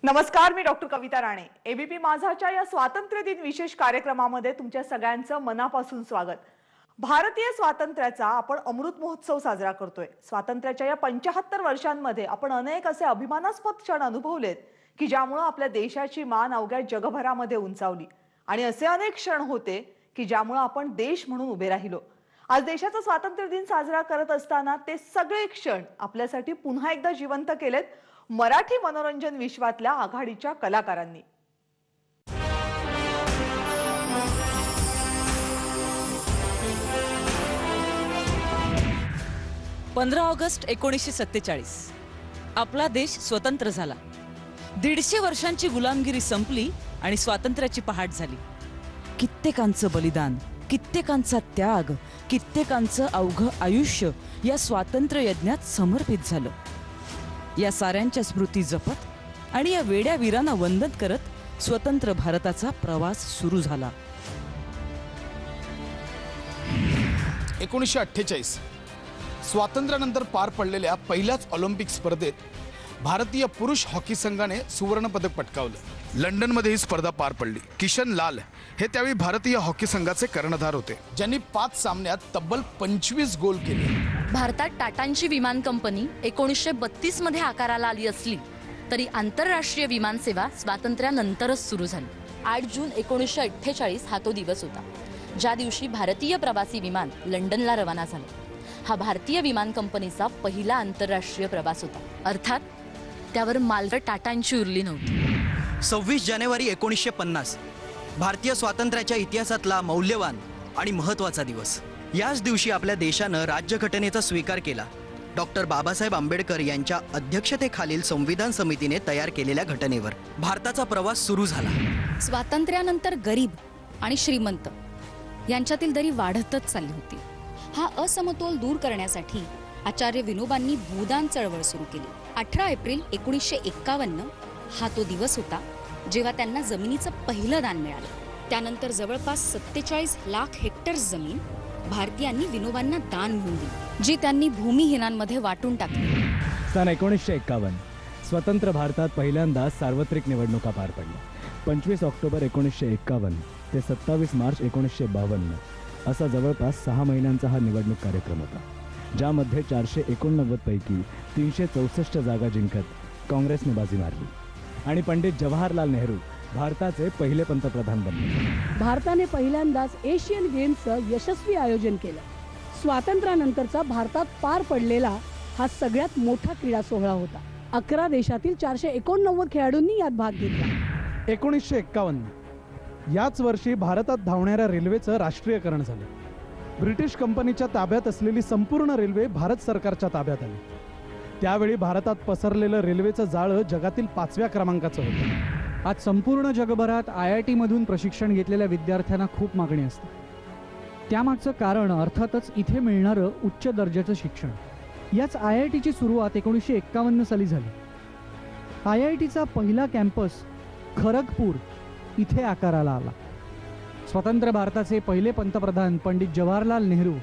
नमस्कार, मी डॉक्टर कविता राणे. एबीपी माझाच्या या स्वातंत्र्य दिन विशेष कार्यक्रमामध्ये तुमच्या सगळ्यांचं मनापासून स्वागत. भारतीय स्वातंत्र्याचा आपण अमृत महोत्सव साजरा करतोय. स्वातंत्र्याच्या या 75 वर्षांमध्ये आपण अनेक असे अभिमानास्पद क्षण अनुभवलेत की ज्यामुळे आपल्या देशाची मान अवघ्या जगभरामध्ये उंचावली आणि असे अनेक क्षण होते की ज्यामुळे आपण देश म्हणून उभे राहिलो. आज देशाचा स्वातंत्र्य दिन साजरा करत असताना ते सगळे क्षण आपल्यासाठी पुन्हा एकदा जिवंत केलेत मराठी मनोरंजन विश्वातल्या आघाडीच्या कलाकारांनी. 15 ऑगस्ट 1947 आपला देश स्वतंत्र झाला. 150 वर्षांची गुलामगिरी संपली आणि स्वातंत्र्याची पहाट झाली. कित्येकांचं बलिदान, कित्येकांचा त्याग, कित्येकांचं अवघं आयुष्य या स्वातंत्र्य यज्ञात समर्पित झालं. या साऱ्यांच्या स्मृती जपत आणि या वेड्या वीरांना वंदन करत स्वतंत्र भारताचा प्रवास सुरू झाला. 1948 स्वातंत्र्यानंतर पार पडलेल्या पहिल्याच ऑलिम्पिक स्पर्धेत भारतीय पुरुष हॉकी संघाने सुवर्ण पदक पटकावलं. लंडनमध्ये ही स्पर्धा पार पडली. किशन लाल हे त्यावेळी भारतीय हॉकी संघाचे कर्णधार होते, ज्यांनी 5 सामन्यात तब्बल 25 गोल केले. भारतात टाटांची विमान कंपनी 1932 मध्ये आकाराला आली असली तरी आंतरराष्ट्रीय विमान सेवा स्वातंत्र्यानंतरच सुरू झाली. 8 जून 1948 हा तो दिवस होता ज्या दिवशी भारतीय प्रवासी विमान लंडनला रवाना झालं. हा भारतीय विमान कंपनीचा पहिला आंतरराष्ट्रीय प्रवास होता. अर्थात त्यावर मालगाडी टाटांची उरली नव्हती. 26 जानेवारी 1950 भारतीय स्वातंत्र्याच्या इतिहासातला मौल्यवान आणि महत्त्वाचा दिवस. याच दिवशी आपल्या देशानं राज्यघटनेचा स्वीकार केला. डॉक्टर बाबासाहेब आंबेडकर यांच्या अध्यक्षतेखालील संविधान समितीने तयार केलेल्या घटनेवर भारताचा प्रवास सुरू झाला. स्वातंत्र्यानंतर गरीब आणि श्रीमंत यांच्यातील दरी वाढतच चालली होती. हा असमतोल दूर करण्यासाठी आचार्य विनोबांनी भूदान चळवळ सुरू केली. 18 एप्रिल 1951 हा तो दिवस होता जेव्हा त्यांना जमिनीचं पहिलं दान मिळालं. त्यानंतर जवळपास 47 लाख हेक्टर जमीन भारतीयांनी विनोबांना दान म्हणून दिली, जी त्यांनी भूमिहीनांमध्ये वाटून टाकली. सन 1951 स्वतंत्र भारतात पहिल्यांदा सार्वत्रिक निवडणुका पार पडल्या. 25 ऑक्टोबर 1951 ते 27 मार्च 1952 असा जवळपास 6 महिन्यांचा हा निवडणूक कार्यक्रम होता, ज्यामध्ये 489 पैकी 364 जागा जिंकत काँग्रेसने बाजी मारली आणि पंडित जवाहरलाल नेहरू भारताचे पहिले पंतप्रधान बनले. भारताने पहिल्यांदाच एशियन गेम्सचं यशस्वी आयोजन केलं. स्वातंत्र्यानंतरचा भारतात पार पडलेला हा सगळ्यात मोठा क्रीडा सोहळा होता. 11 देशातील 489 खेळाडूंनी यात भाग घेतला. 1951 याच वर्षी भारतात धावणाऱ्या रेल्वेचं राष्ट्रीयकरण झालं. ब्रिटिश कंपनीच्या ताब्यात असलेली संपूर्ण रेल्वे भारत सरकारच्या ताब्यात आली. त्यावेळी भारतात पसरलेलं रेल्वेचं जाळं जगातील 5व्या क्रमांकाचं होतं. आज संपूर्ण जगभरात IIT मधून प्रशिक्षण घेतलेल्या विद्यार्थ्यांना खूप मागणी असते. त्यामागचं कारण अर्थातच इथे मिळणारं उच्च दर्जाचं शिक्षण. याच IITची सुरुवात 1951 साली झाली. IITचा पहिला कॅम्पस खरगपूर इथे आकाराला आला. स्वतंत्र भारताचे पहिले पंतप्रधान पंडित जवाहरलाल नेहरू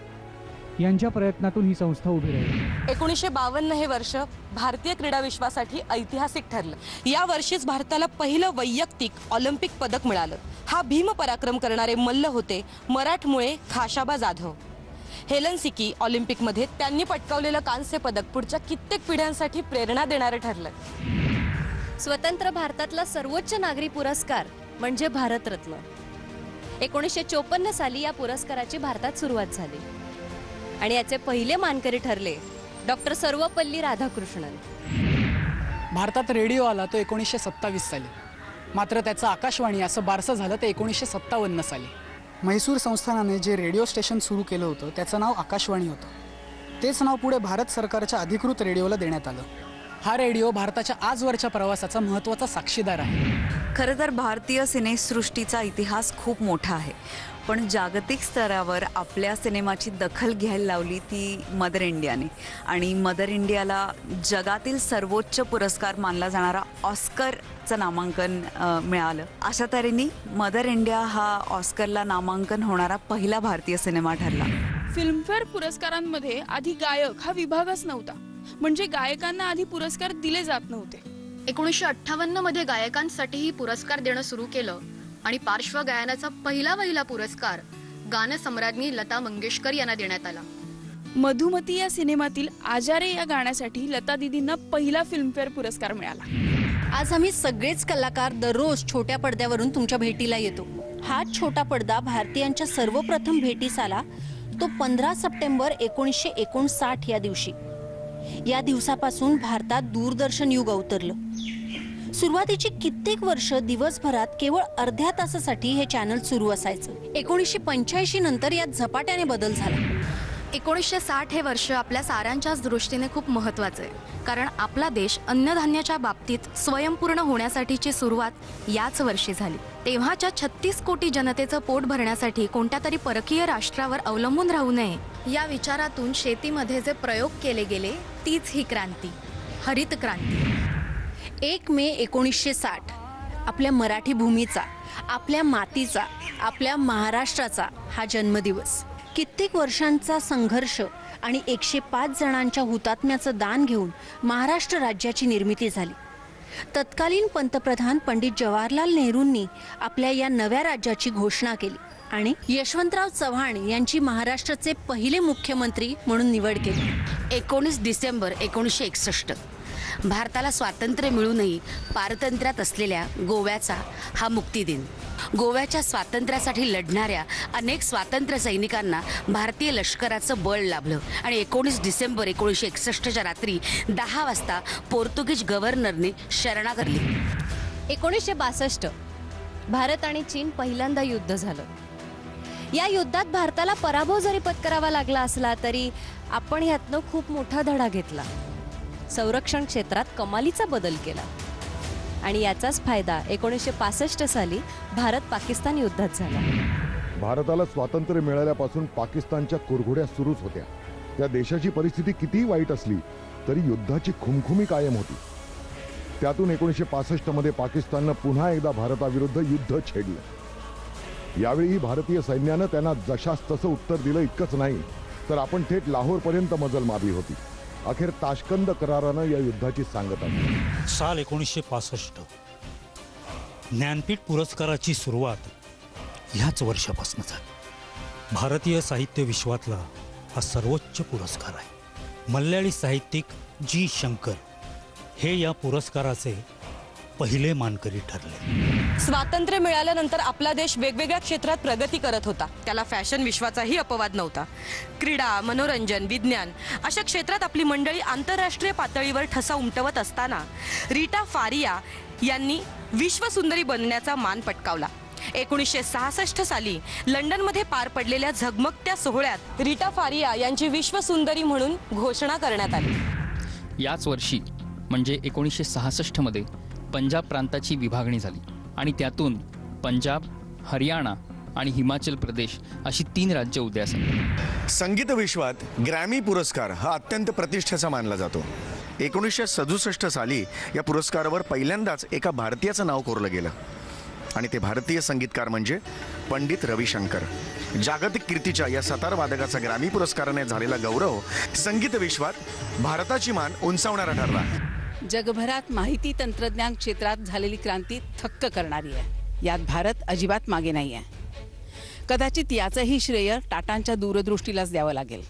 यांच्या प्रयत्नातून ही संस्था उभी राहिली. 1952 हे वर्ष भारतीय क्रीडा विश्वासाठी ऐतिहासिक ठरलं. या वर्षीच भारताला पहिलं वैयक्तिक ऑलिम्पिक पदक मिळालं. हा भीम पराक्रम करणारे मल्ल होते मराठमोळे खाशाबा जाधव. हेलसिंकी ऑलिम्पिकमध्ये त्यांनी पटकावलेलं कांस्य पदक पुढच्या कित्येक पिढ्यांसाठी प्रेरणा देणारं ठरलं. स्वतंत्र भारतातला सर्वोच्च नागरी पुरस्कार म्हणजे भारतरत्न. 1954 साली या पुरस्काराची भारतात सुरुवात झाली आणि याचे पहिले मानकरी ठरले डॉक्टर सर्वपल्ली राधाकृष्णन. भारतात रेडिओ आला तो 1927 साली, मात्र त्याचं आकाशवाणी असं बारसं झालं ते 1957 साली. म्हैसूर संस्थानाने जे रेडिओ स्टेशन सुरू केलं होतं त्याचं नाव आकाशवाणी होतं. तेच नाव पुढे भारत सरकारच्या अधिकृत रेडिओला देण्यात आलं. हा रेडिओ भारताच्या आजवरच्या प्रवासाचा महत्त्वाचा साक्षीदार आहे. खरं तर भारतीय सिनेसृष्टीचा इतिहास खूप मोठा आहे, पण जागतिक स्तरावर आपल्या सिनेमाची दखल घ्यायला लावली ती मदर इंडियाने. आणि मदर इंडियाला जगातील सर्वोच्च पुरस्कार मानला जाणारा ऑस्करचं नामांकन मिळालं. अशा तऱ्हेने मदर इंडिया हा ऑस्करला नामांकन होणारा पहिला भारतीय सिनेमा ठरला. फिल्मफेअर पुरस्कारांमध्ये आधी गायक हा विभागच नव्हता, म्हणजे गायकांना आधी पुरस्कार दिले जात नव्हते. 1958 मध्ये गायकांसाठीही पुरस्कार देणं सुरू केलं आणि पार्श्वगायनाचा पहिला पुरस्कार गानसम्राज्ञी लता मंगेशकर यांना देण्यात आला. मधुमती या सिनेमातील आजारे या गाण्यासाठी लता दीदींना पहिला फिल्मफेअर पुरस्कार मिळाला. आज आम्ही सगळेच कलाकार दररोज छोट्या पडद्यावरून तुमच्या भेटीला येतो. हाच छोटा पडदा भारतीयांच्या सर्वप्रथम भेटीस आला तो 15 सप्टेंबर 1959 या दिवशी. या दिवसापासून भारतात दूरदर्शन युग अवतरलं. सुरुवातीची कित्येक वर्ष दिवसभरात केवळ अर्ध्या तासासाठी हे चॅनल सुरू असायचं. 1985 नंतर यात झपाट्याने बदल झाला. 1960 हे वर्ष आपल्या साऱ्यांच्याच दृष्टीने खूप महत्त्वाचं आहे, कारण आपला देश अन्नधान्याच्या बाबतीत स्वयंपूर्ण होण्यासाठीची सुरुवात याच वर्षी झाली. तेव्हाच्या 36 कोटी जनतेचं पोट भरण्यासाठी कोणत्या तरी परकीय राष्ट्रावर अवलंबून राहू नये या विचारातून शेतीमध्ये जे प्रयोग केले गेले तीच ही क्रांती, हरित क्रांती. 1 मे 1960 आपल्या मराठी भूमीचा, आपल्या मातीचा, आपल्या महाराष्ट्राचा हा जन्मदिवस. कित्येक वर्षांचा संघर्ष आणि 105 जणांच्या हुतात्म्याचं दान घेऊन महाराष्ट्र राज्याची निर्मिती झाली. तत्कालीन पंतप्रधान पंडित जवाहरलाल नेहरूंनी आपल्या या नव्या राज्याची घोषणा केली आणि यशवंतराव चव्हाण यांची महाराष्ट्राचे पहिले मुख्यमंत्री म्हणून निवड केली. 19 डिसेंबर 1961 भारताला स्वातंत्र्य मिळूनही पारतंत्र्यात असलेल्या गोव्याचा हा मुक्तिदिन. गोव्याच्या स्वातंत्र्यासाठी लढणाऱ्या अनेक स्वातंत्र्य सैनिकांना भारतीय लष्कराचं बळ लाभलं आणि 19 डिसेंबर 1961च्या रात्री 10 वाजता पोर्तुगीज गव्हर्नरने शरणागती केली. 1962 भारत आणि चीन पहिल्यांदा युद्ध झालं. या युद्धात भारताला पराभव जरी पत्करावा लागला असला तरी आपण ह्यातनं खूप मोठा धडा घेतला. संरक्षण क्षेत्रात कमालीचा बदल केला आणि याचाच फायदा 1965 साली भारत पाकिस्तान युद्धात झाला. भारताला स्वातंत्र्य मिळाल्यापासून पाकिस्तानच्या कुरघोड्या सुरूच होत्या. त्या देशाची परिस्थिती कितीही वाईट असली तरी युद्धाची खुमखुमी कायम होती. त्यातून 1965 मध्ये पाकिस्ताननं पुन्हा एकदा भारताविरुद्ध युद्ध छेडलं. यावेळी भारतीय सैन्यानं त्यांना जशास तसं उत्तर दिलं. इतकंच नाही तर आपण थेट लाहोरपर्यंत मजल मारली होती. अखेर ताशकंद करारानं या युद्धाची सांगता केली. साल 1965 ज्ञानपीठ पुरस्काराची सुरुवात ह्याच वर्षापासून झाली. भारतीय साहित्य विश्वातला हा सर्वोच्च पुरस्कार आहे. मल्याळी साहित्यिक जी शंकर हे या पुरस्काराचे पहिले मानकरी ठरले. स्वातंत्र्य मिळाल्यानंतर आपला देश वेगवेगळ्या क्षेत्रात प्रगती करत होता. त्याला फॅशन विश्वाचाही अपवाद नव्हता. क्रीडा, मनोरंजन, विज्ञान अशा क्षेत्रात आपली मंडळी आंतरराष्ट्रीय पातळीवर ठसा उमटवत असताना रीटा फारिया यांनी विश्वसुंदरी बनण्याचा मान पटकावला. 1966 साली लंडनमध्ये पार पडलेल्या झगमगत्या सोहळ्यात रीटा फारिया यांची विश्वसुंदरी म्हणून घोषणा करण्यात आली. याच वर्षी म्हणजे 1966 मध्ये पंजाब प्रांताची विभागणी झाली आणि त्यातून पंजाब, हरियाणा आणि हिमाचल प्रदेश अशी 3 राज्य उदयास आली. संगीत विश्वात ग्रॅमी पुरस्कार हा अत्यंत प्रतिष्ठेचा मानला जातो. 1967 साली या पुरस्कारावर पहिल्यांदाच एका भारतीयाचं नाव कोरलं गेलं आणि ते भारतीय संगीतकार म्हणजे पंडित रविशंकर. जागतिक कीर्तीच्या या सतार वादकाचा ग्रॅमी पुरस्काराने झालेला गौरव संगीत विश्वात भारताची मान उंचावणारा ठरला. जगभरात माहिती तंत्रज्ञान क्षेत्रात झालेली क्रांती थक्क करणारी आहे. यात भारत अजिबात मागे नाही आहे. कदाचित याचंही श्रेय टाटांच्या दूरदृष्टीलाच द्यावं लागेल.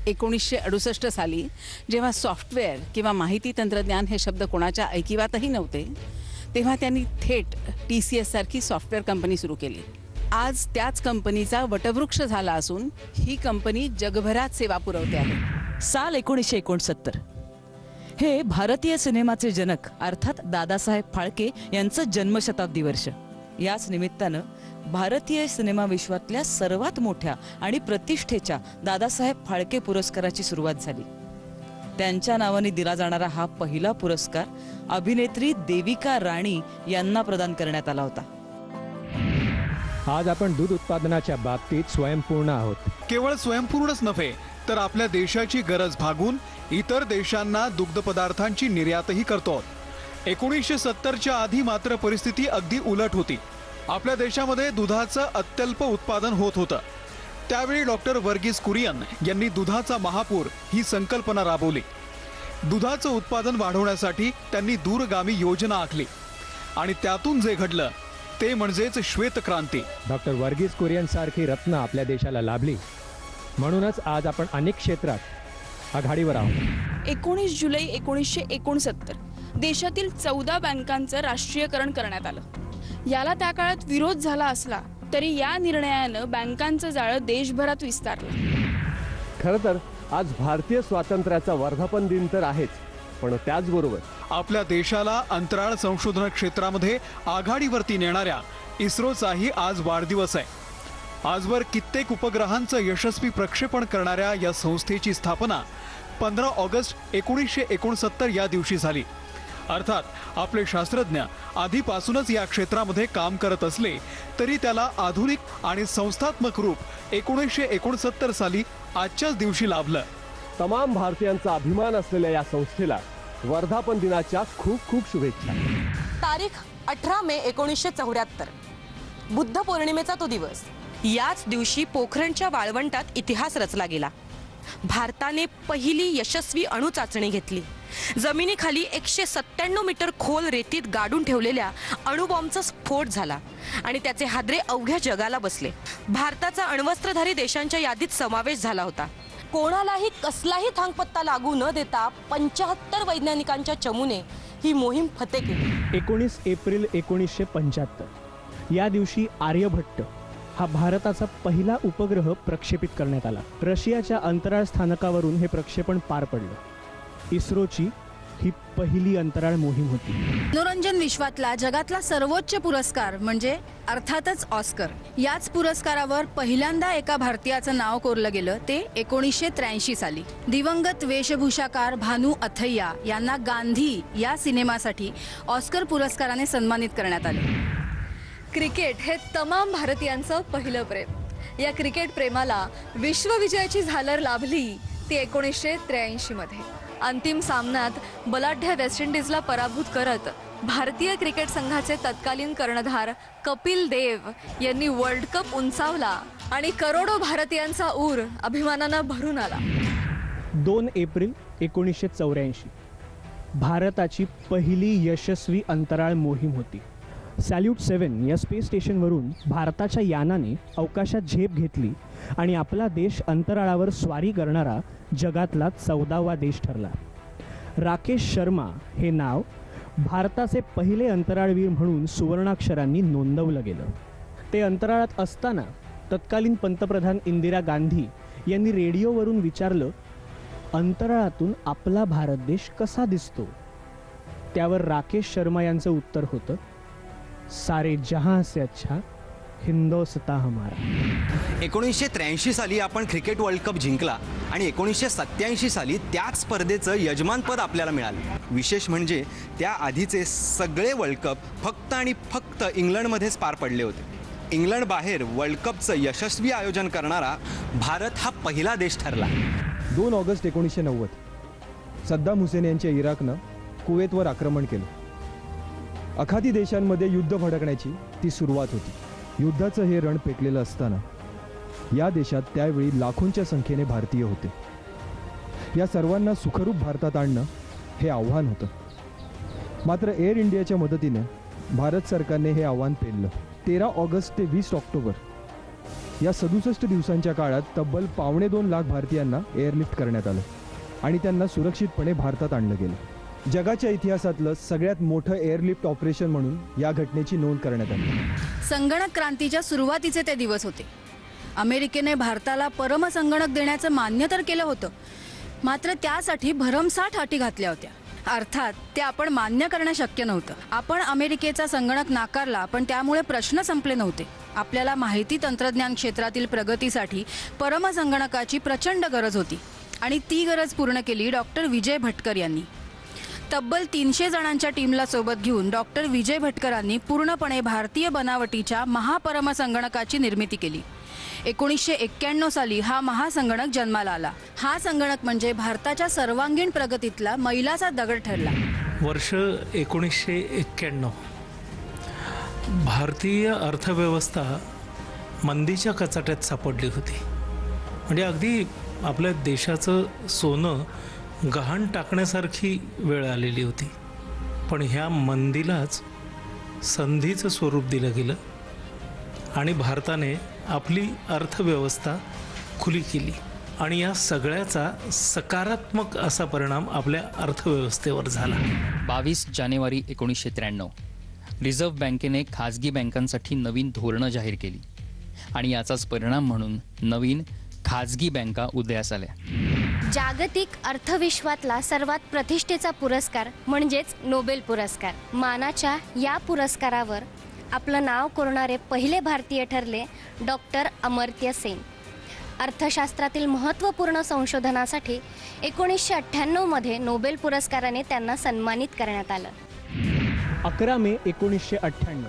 1968 साली जेव्हा सॉफ्टवेअर किंवा माहिती तंत्रज्ञान हे शब्द कोणाच्या ऐकिवातही नव्हते तेव्हा त्यांनी थेट TCS सारखी सॉफ्टवेअर कंपनी सुरू केली. आज त्याच कंपनीचा वटवृक्ष झाला असून ही कंपनी जगभरात सेवा पुरवते आहे. साल 1969 हे भारतीय सिनेमाचे जनक अर्थात दादासाहेब फाळके यांचं जन्मशताब्दी वर्ष. याच निमित्तानं भारतीय सिनेमा विश्वातल्या सर्वात मोठ्या आणि प्रतिष्ठेच्या दादासाहेब फाळके पुरस्काराची सुरुवात झाली. त्यांच्या नावाने दिला जाणारा हा पहिला पुरस्कार अभिनेत्री देविका राणी यांना प्रदान करण्यात आला होता. आज आपण दूध उत्पादनाच्या बाबतीत स्वयंपूर्ण आहोत. केवळ स्वयंपूर्णच नव्हे तर आपल्या देशाची गरज भागून इतर देशांना दुग्ध पदार्थांची निर्यातही करतो. 1970च्या आधी मात्र परिस्थिती अगदी उलट होती. आपल्या देशामध्ये दुधाचं अत्यल्प उत्पादन होत होतं. त्यावेळी डॉक्टर वर्गीस कुरियन यांनी दुधाचा महापूर ही संकल्पना राबवली. दुधाचं उत्पादन वाढवण्यासाठी त्यांनी दूरगामी योजना आखली आणि त्यातून जे घडलं ते म्हणजेच श्वेतक्रांती. डॉक्टर वर्गीस कुरियन सारखी रत्न आपल्या देशाला लाभली म्हणूनच आज आपण अनेक क्षेत्रात आघाडीवर आहोत. 19 जुलै 1969 देशातील 14 बँकांचं राष्ट्रीयकरण करण्यात आलं. याला त्या काळात विरोध झाला असला तरी या निर्णयानं बँकांचं जाळं देशभरात विस्तारलं. खरं तर आज भारतीय स्वातंत्र्याचा वर्धापन दिन तर आहेच, पण त्याचबरोबर आपल्या देशाला अंतराळ संशोधन क्षेत्रामध्ये आघाडीवरती नेणाऱ्या इस्रोचाही आज वाढदिवस आहे. आजवर कित्येक उपग्रहांचं यशस्वी प्रक्षेपण करणाऱ्या या संस्थेची स्थापना 15 ऑगस्ट 1969 या दिवशी झाली. अर्थात आपले शास्त्रज्ञ आधीपासूनच या क्षेत्रामध्ये काम करत असले तरी त्याला आधुनिक आणि संस्थात्मक रूप 1969 साली आजच्याच दिवशी लाभलं. तमाम भारतीयांचा अभिमान असलेल्या या संस्थेला वर्धापन दिनाच्या खूप खूप शुभेच्छा. तारीख 18 मे 1974, बुद्ध पौर्णिमेचा तो दिवस. याच दिवशी पोखरणच्या वाळवंटात इतिहास रचला गेला. भारताने पहिली यशस्वी अणुचाचणी घेतली. जमिनीखाली 197 मीटर खोल रेतीत गाडून ठेवलेल्या अणुबॉम्बचा स्फोट झाला आणि त्याचे हादरे अवघ्या जगाला बसले. भारताचा अण्वस्त्रधारी देशांच्या यादीत समावेश झाला होता. कोणालाही कसलाही थांगपत्ता लागू न देता 75 वैज्ञानिकांच्या चमूने ही मोहीम फते केली. 19 एप्रिल 1975 या दिवशी आर्यभट्ट हा भारताचा पहिला उपग्रह प्रक्षेपित करण्यात आला. रशियाच्या अंतराळ स्थानकावरून हे प्रक्षेपण पार पडलं. इस्रोची ही पहिली अंतराळ मोहीम होती. मनोरंजन विश्वातला जगातला सर्वोच्च पुरस्कार म्हणजे अर्थातच ऑस्कर. याच पुरस्कारावर पहिल्यांदा एका भारतीयाचं नाव कोरलं गेलं ते 1983 साली. दिवंगत वेशभूषाकार भानू अथय्या यांना गांधी या सिनेमासाठी ऑस्कर पुरस्काराने सन्मानित करण्यात आले. क्रिकेट हे तमाम भारतीयांचं पहिलं प्रेम. या क्रिकेट प्रेमाला विश्वविजयाची झालर लाभली ती 1983 मध्ये. अंतिम सामन्यात बलाढ्य वेस्ट इंडिजला पराभूत करत भारतीय क्रिकेट संघाचे तत्कालीन कर्णधार कपिल देव यांनी वर्ल्ड कप उंचावला आणि करोडो भारतीयांचा ऊर अभिमानानं भरून आला. 2 एप्रिल 1984 भारताची पहिली यशस्वी अंतराळ मोहीम होती. सॅल्यूट 7 या स्पेस स्टेशनवरून भारताच्या यानाने अवकाशात झेप घेतली आणि आपला देश अंतराळावर स्वारी करणारा जगातला 14वा देश ठरला. राकेश शर्मा हे नाव भारताचे पहिले अंतराळवीर म्हणून सुवर्णाक्षरांनी नोंदवलं गेलं. ते अंतराळात असताना तत्कालीन पंतप्रधान इंदिरा गांधी यांनी रेडिओवरून विचारलं, अंतराळातून आपला भारत देश कसा दिसतो? त्यावर राकेश शर्मा यांचं उत्तर होतं, सारे जहां से अच्छा हिंदोस्तान हमारा. 1983 साली आपण क्रिकेट वर्ल्ड कप जिंकला आणि 1987 साली त्याच स्पर्धेचं यजमानपद आपल्याला मिळालं. विशेष म्हणजे त्या आधीचे सगळे वर्ल्ड कप फक्त आणि फक्त इंग्लंडमध्येच पार पडले होते. इंग्लंड बाहेर वर्ल्ड कपचं यशस्वी आयोजन करणारा भारत हा पहिला देश ठरला. 2 ऑगस्ट 1990 सद्दाम हुसेन यांच्या इराकनं कुवेतवर आक्रमण केलं. अखाती देशांमध्ये युद्ध भडकण्याची ती सुरुवात होती. युद्धाचं हे रण पेटलेलं असताना या देशात त्यावेळी लाखोंच्या संख्येने भारतीय होते. या सर्वांना सुखरूप भारतात आणणं हे आव्हान होतं. मात्र एअर इंडियाच्या मदतीने भारत सरकारने हे आव्हान पेललं. 13 ऑगस्ट ते 20 ऑक्टोबर या 67 दिवसांच्या काळात तब्बल 2.25 लाख भारतीयांना एअरलिफ्ट करण्यात आलं आणि त्यांना सुरक्षितपणे भारतात आणलं गेलं. जगाच्या इतिहासातलं सगळ्यात मोठं एअरलिफ्ट ऑपरेशन म्हणून या घटनेची नोंद करण्यात आली. संगणक क्रांतीच्या सुरुवातीचे ते दिवस होते. अमेरिकेने भारताला परमसंगणक देण्याचं मान्य तर केलं होतं, मात्र त्यासाठी भरमसाठ अटी घातल्या होत्या. अर्थात ते आपण मान्य करणं शक्य नव्हतं. आपण अमेरिकेचा संगणक नाकारला, पण त्यामुळे प्रश्न संपले नव्हते. आपल्याला माहिती तंत्रज्ञान क्षेत्रातील प्रगतीसाठी परमसंगणकाची प्रचंड गरज होती आणि ती गरज पूर्ण केली डॉक्टर विजय भटकर यांनी. तब्बल 300 जणांच्या टीमला सोबत घेऊन डॉक्टर विजय भटकरांनी पूर्णपणे भारतीय बनावटीच्या महापरमसंगणकाची निर्मिती केली. 1991 साली हा महासंगणक जन्माला आला. हा संगणक म्हणजे भारताच्या सर्वांगीण प्रगतीतला मैलाचा दगड ठरला. वर्ष 1991 भारतीय अर्थव्यवस्था मंदीच्या कचाट्यात सापडली होती. म्हणजे अगदी आपल्या देशाचं सोनं गहाण टाकण्यासारखी वेळ आलेली होती, पण ह्या मंदीलाच संधीचं स्वरूप दिलं गेलं आणि भारताने आपली अर्थव्यवस्था खुली केली आणि या सगळ्याचा सकारात्मक असा परिणाम आपल्या अर्थव्यवस्थेवर झाला. 22 जानेवारी 1993 रिझर्व्ह बँकेने खाजगी बँकांसाठी नवीन धोरणं जाहीर केली आणि याचाच परिणाम म्हणून नवीन खाजगी बँका उदयास आल्या. जागतिक अर्थविश्वातला सर्वात प्रतिष्ठेचा पुरस्कार म्हणजेच नोबेल पुरस्कार. मानाच्या या पुरस्कारावर आपलं नाव कोरणारे पहिले भारतीय ठरले डॉक्टर अमर्त्य सेन. अर्थशास्त्रातील महत्त्वपूर्ण संशोधनासाठी 1998 मध्ये नोबेल पुरस्काराने त्यांना सन्मानित करण्यात आलं. 11 मे 1998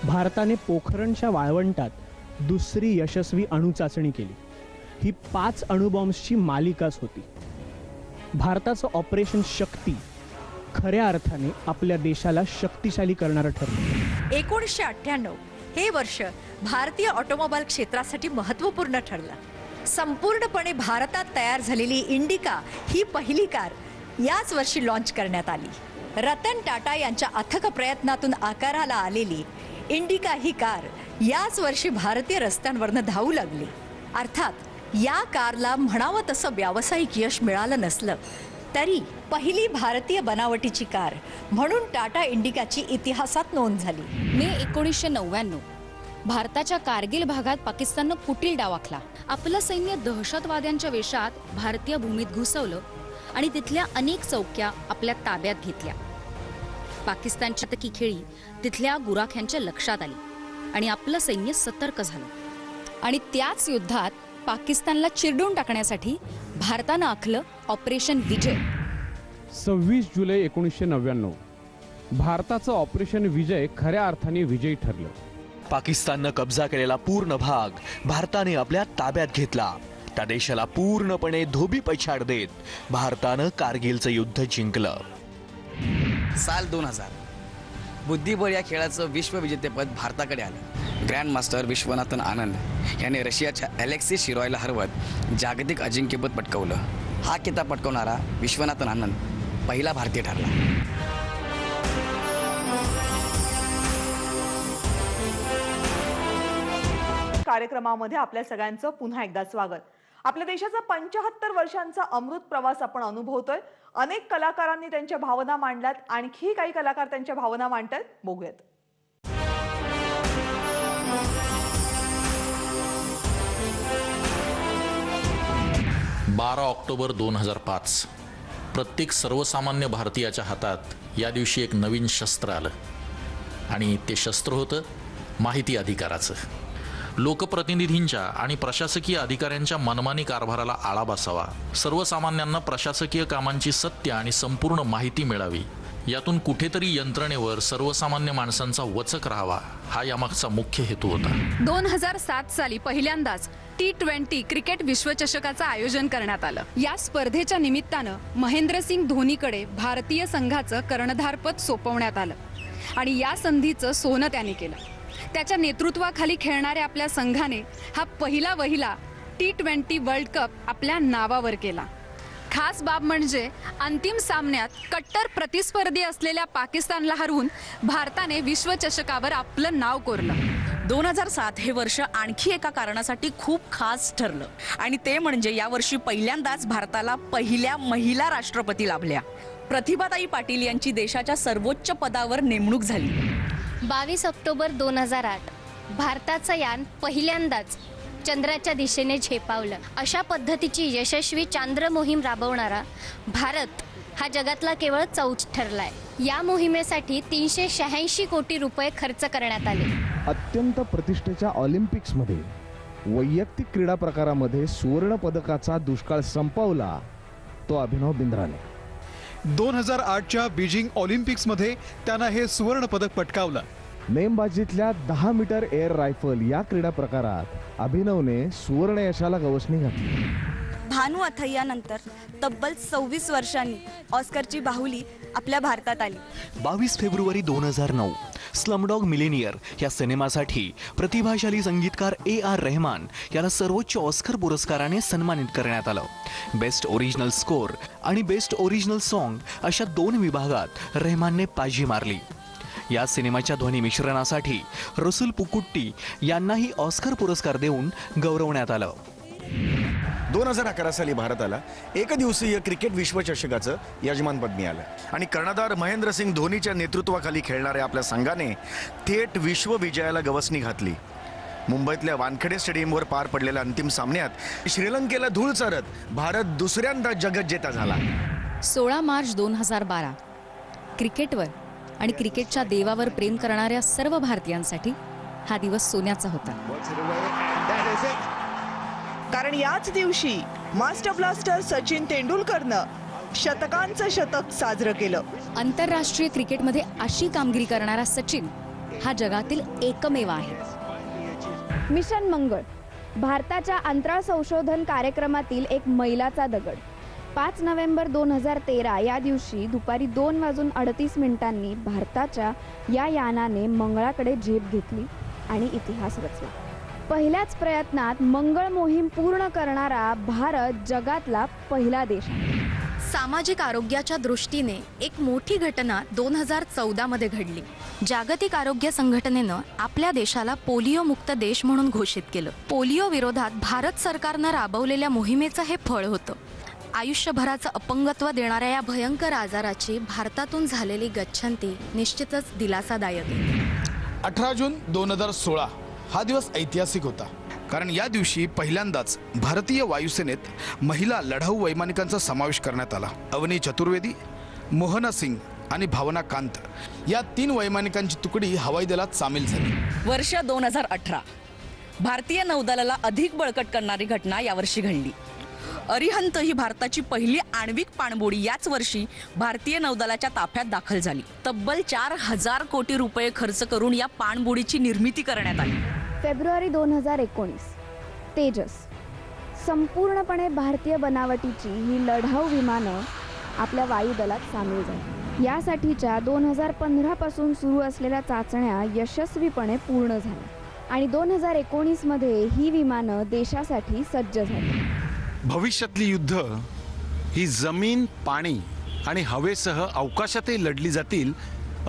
भारताने पोखरणच्या वाळवंटात दुसरी यशस्वी अणुचाचणी केली. ही 5 अणुबॉम्ब्सची मालिकाच होती. भारताचं ऑपरेशन शक्ती खऱ्या अर्थाने आपल्या देशाला शक्तिशाली करणारं ठरलं. 1998 हे वर्ष भारतीय ऑटोमोबाईल क्षेत्रासाठी महत्त्वपूर्ण ठरलं. संपूर्णपणे भारतात तयार झालेली इंडिका ही पहिली कार याच वर्षी लॉन्च करण्यात आली. रतन टाटा यांच्या अथक प्रयत्नातून आकाराला आलेली इंडिका ही कार याच वर्षी भारतीय रस्त्यांवरनं धावू लागली. अर्थात या कारला म्हणावं तसं व्यावसायिक यश मिळालं नसलं तरी पहिली भारतीय बनावटीची कार म्हणून टाटा इंडिकाची इतिहासात नोंद झाली. मे 1999 भारताच्या कारगिल भागात पाकिस्ताननं कुटील डाव आखला. आपलं सैन्य दहशतवाद्यांच्या वेशात भारतीय भूमीत घुसवलं आणि तिथल्या अनेक चौक्या आपल्या ताब्यात घेतल्या. पाकिस्तानची तकी खेळी तिथल्या गुराख्यांच्या लक्षात आली आणि आपलं सैन्य सतर्क झालं. आणि त्याच युद्धात पाकिस्तानला चिरडून टाकण्यासाठी भारतानं आखलं ऑपरेशन विजय. 26 जुलै 1999 भारताचं ऑपरेशन विजय खऱ्या अर्थाने विजयी ठरलं. पाकिस्ताननं कब्जा केलेला पूर्ण भाग भारताने आपल्या ताब्यात घेतला. त्या देशाला पूर्णपणे धोबी पछाड देत भारतानं कारगिलचं युद्ध जिंकलं. साल 2000 बुद्धिबळ या खेळाचं विश्वविजेतेपद भारताकडे आलं. ग्रँड मास्टर विश्वनाथन आनंद याने रशियाच्या अलेक्सिस शिरॉयला हरवत जागतिक अजिंक्यपद पटकावलं. हा किताब पटकावणारा विश्वनाथन आनंद पहिला भारतीय ठरला. कार्यक्रमामध्ये आपल्या सगळ्यांचं पुन्हा एकदा स्वागत. आपल्या देशाचा 75 वर्षांचा अमृत प्रवास आपण अनुभवतोय. अनेक कलाकारांनी त्यांच्या भावना मांडल्यात. आणखी काही कलाकार त्यांच्या भावना मांडतात, बघूयात. 12 ऑक्टोबर 2005 प्रत्येक सर्वसामान्य भारतीयाच्या हातात या दिवशी एक नवीन शस्त्र आलं आणि ते शस्त्र होतं माहिती अधिकाराचं. लोकप्रतिनिधींच्या आणि प्रशासकीय अधिकाऱ्यांच्या मनमानी कारभाराला आळा बसावा, सर्वसामान्यांना प्रशासकीय कामांची सत्य आणि संपूर्ण माहिती मिळावी, यातून कुठेतरी यंत्रणेवर सर्वसामान्य माणसांचा वचक राहावा, हा यामागचा मुख्य हेतू होता. 2007 साली पहिल्यांदाच T20 क्रिकेट विश्वचषकाचं आयोजन करण्यात आलं. या स्पर्धेच्या निमित्तानं महेंद्रसिंग धोनीकडे भारतीय संघाचं कर्णधारपद सोपवण्यात आलं आणि या संधीचं सोनं त्याने केलं. त्याच्या नेतृत्वाखाली खेळणाऱ्या आपल्या संघाने हा पहिला वहिला T20 वर्ल्ड कप आपल्या नावावर केला. खास बाब म्हणजे अंतिम सामन्यात कट्टर प्रतिस्पर्धी असलेल्या पाकिस्तानला हरवून भारताने विश्वचषकावर आपलं नाव कोरलं. 2007 हे वर्ष आणखी एका कारणासाठी खूप खास ठरलं आणि ते म्हणजे यावर्षी पहिल्यांदाच भारताला पहिल्या महिला राष्ट्रपती लाभल्या. प्रतिभाताई पाटील यांची देशाच्या सर्वोच्च पदावर नेमणूक झाली. 22 ऑक्टोबर 2008 भारताचं यान पहिल्यांदाच चंद्राच्या दिशेने झेपावलं. अशा पद्धतीची यशस्वी चांद्र मोहीम राबवणारा भारत हा जगातला केवळ चौथ ठरलाय. या मोहिमेसाठी 386 कोटी रुपये खर्च करण्यात आले. अत्यंत प्रतिष्ठेच्या ऑलिम्पिक्समध्ये वैयक्तिक क्रीडा प्रकारामध्ये सुवर्ण पदकाचा दुष्काळ संपवला तो अभिनव बिंद्राने. 2008च्या बीजिंग ऑलिम्पिक्समध्ये त्यानं हे सुवर्ण पदक पटकावलं. नेमबाजीतल्या 10 मीटर एअर रायफल या क्रीडा प्रकारात अभिनवने सुवर्ण यशाला गवसणी घातली. भानू अथय्यानंतर तब्बल 26 वर्षांनी ऑस्करची बाहुली आपल्या भारतात आली. 22 फेब्रुवारी 2009 स्लमडॉग मिलेनियर या सिनेमासाठी प्रतिभाशाली संगीतकार AR रहमान याला सर्वोच्च ऑस्कर पुरस्काराने सन्मानित करण्यात आलं. बेस्ट ओरिजिनल स्कोर आणि बेस्ट ओरिजिनल सॉन्ग अशा 2 विभागात रहमानने बाजी मारली. या सिनेमाच्या ध्वनी मिश्रणासाठी रसूल पुकुट्टी यांनाही ऑस्कर पुरस्कार देऊन गौरवण्यात आलं. 2011 साली भारताला एकदिवसीय क्रिकेट विश्वचषकाचं यजमानपद मिळालं आणि कर्णधार महेंद्रसिंग धोनीच्या नेतृत्वाखाली खेळणाऱ्या आपल्या संघाने थेट विश्वविजयाला गवसणी घातली. मुंबईतल्या वानखेडे स्टेडियमवर पार पडलेल्या अंतिम सामन्यात श्रीलंकेला धूळ चारत भारत दुसऱ्यांदा जगज्जेता झाला. 16 मार्च 2012 क्रिकेटवर आणि क्रिकेटच्या देवावर प्रेम करणाऱ्या सर्व भारतीयांसाठी हा दिवस सोन्याचा होता. कारण याच दिवशी मास्टर ब्लास्टर सचिन तेंडुलकरनं शतकांचं शतक साजरं केलं. आंतरराष्ट्रीय क्रिकेटमध्ये अशी कामगिरी करणारा सचिन हा जगातील एकमेव आहे. मिशन मंगळ भारताच्या अंतराळ संशोधन कार्यक्रमातील एक मैलाचा दगड. 5 नोव्हेंबर 2013 या दिवशी दुपारी 2:38 भारताच्या या यानाने मंगळाकडे झेप घेतली आणि इतिहास रचला. पहिल्याच प्रयत्नात मंगळ मोहीम पूर्ण करणारा भारत जगातला पहिला देश आहे. सामाजिक आरोग्याच्या दृष्टीने एक मोठी घटना 2014 मध्ये घडली. जागतिक आरोग्य संघटनेनं आपल्या देशाला पोलिओ मुक्त देश म्हणून घोषित केलं. पोलिओ विरोधात भारत सरकारनं राबवलेल्या मोहिमेचं हे फळ होतं. आयुष्यभराचं अपंगत्व देणाऱ्या या भयंकर आजाराची भारतातून झालेली गच्छंती निश्चितच दिलासादायक आहे. 18 जून 2016 हा दिवस ऐतिहासिक होता, कारण या दिवशी पहिल्यांदाच भारतीय वायुसेनेत महिला लढाऊ वैमानिकांचा समावेश करण्यात आला. अवनी चतुर्वेदी, मोहना सिंग आणि भावना कांत या 3 वैमानिकांची तुकडी हवाई दलात सामील झाली. वर्ष 2018 भारतीय नौदलाला अधिक बळकट करणारी घटना यावर्षी घडली. अरिहंत ही भारताची पहिली आण्विक पाणबुडी याच वर्षी भारतीय नौदलाच्या ताफ्यात दाखल झाली. तब्बल 4000 कोटी रुपये खर्च करून या पाणबुडीची निर्मिती करण्यात आली. फेब्रुवारी 2019 तेजस संपूर्णपणे भारतीय बनावटीची ही लढाऊ विमानं आपल्या वायुदलात सामील झाली. यासाठीच्या 2015 पासून सुरू असलेल्या चाचण्या यशस्वीपणे पूर्ण झाल्या आणि 2019 मध्ये ही विमानं देशासाठी सज्ज झाली. भविष्यातली युद्ध ही जमीन, पाणी आणि हवेसह अवकाशातही लढली जातील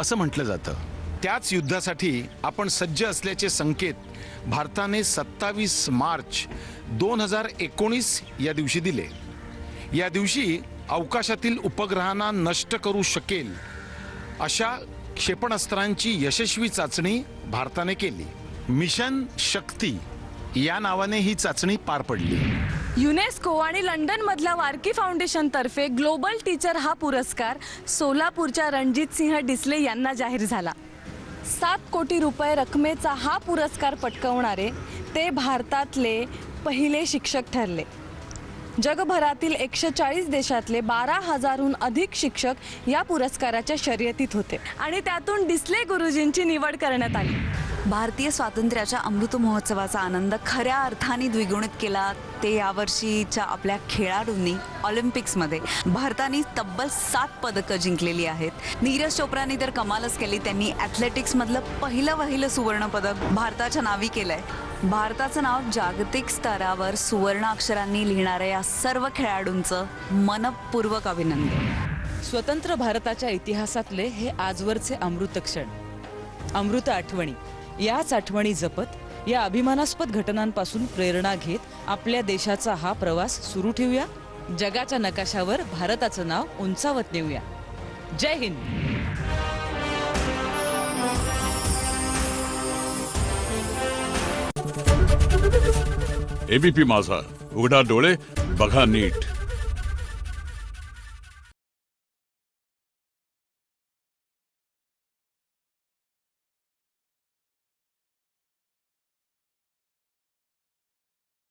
असं म्हटलं जातं. त्याच युद्धासाठी आपण सज्ज असल्याचे संकेत भारताने 27 मार्च 2019 या दिवशी दिले. या दिवशी अवकाशातील उपग्रहांना नष्ट करू शकेल अशा क्षेपणास्त्रांची यशस्वी चाचणी भारताने केली. मिशन शक्ती या नावाने ही चाचणी पार पडली. युनेस्को आणि लंडन मधल्या वार्की फाउंडेशन तर्फे ग्लोबल टीचर हा पुरस्कार सोलापूरच्या रणजित सिंह डिसले यांना जाहीर झाला. 7 कोटी रुपये रकमेचा हा पुरस्कार पटकावणारे ते भारतातले पहिले शिक्षक ठरले. जगभरातील 140 देशातले 12,000हून अधिक शिक्षक या पुरस्काराच्या शर्यतीत होते आणि त्यातून डिसले गुरुजींची निवड करण्यात आली. भारतीय स्वातंत्र्याच्या अमृत महोत्सवाचा आनंद खऱ्या अर्थाने द्विगुणित केला ते यावर्षीच्या आपल्या खेळाडूंनी. ऑलिम्पिक्समध्ये भारताने तब्बल 7 पदकं जिंकलेली आहेत. नीरज चोप्राने तर कमालच केली. त्यांनी ॲथलेटिक्समधलं पहिलं सुवर्ण पदक भारताच्या नावी केलंय. भारताचं नाव जागतिक स्तरावर सुवर्ण अक्षरांनी लिहिणाऱ्या या सर्व खेळाडूंचं मनपूर्वक अभिनंदन. स्वतंत्र भारताच्या इतिहासातले हे आजवरचे अमृत क्षण, अमृत आठवणी. याच आठवणी जपत या अभिमानास्पद घटनांपासून प्रेरणा घेत आपल्या देशाचा हा प्रवास सुरू ठेवूया. जगाच्या नकाशावर भारताचं नाव उंचावत नेऊया. जय हिंद. एबीपी माझा, उघडा डोळे बघा नीट.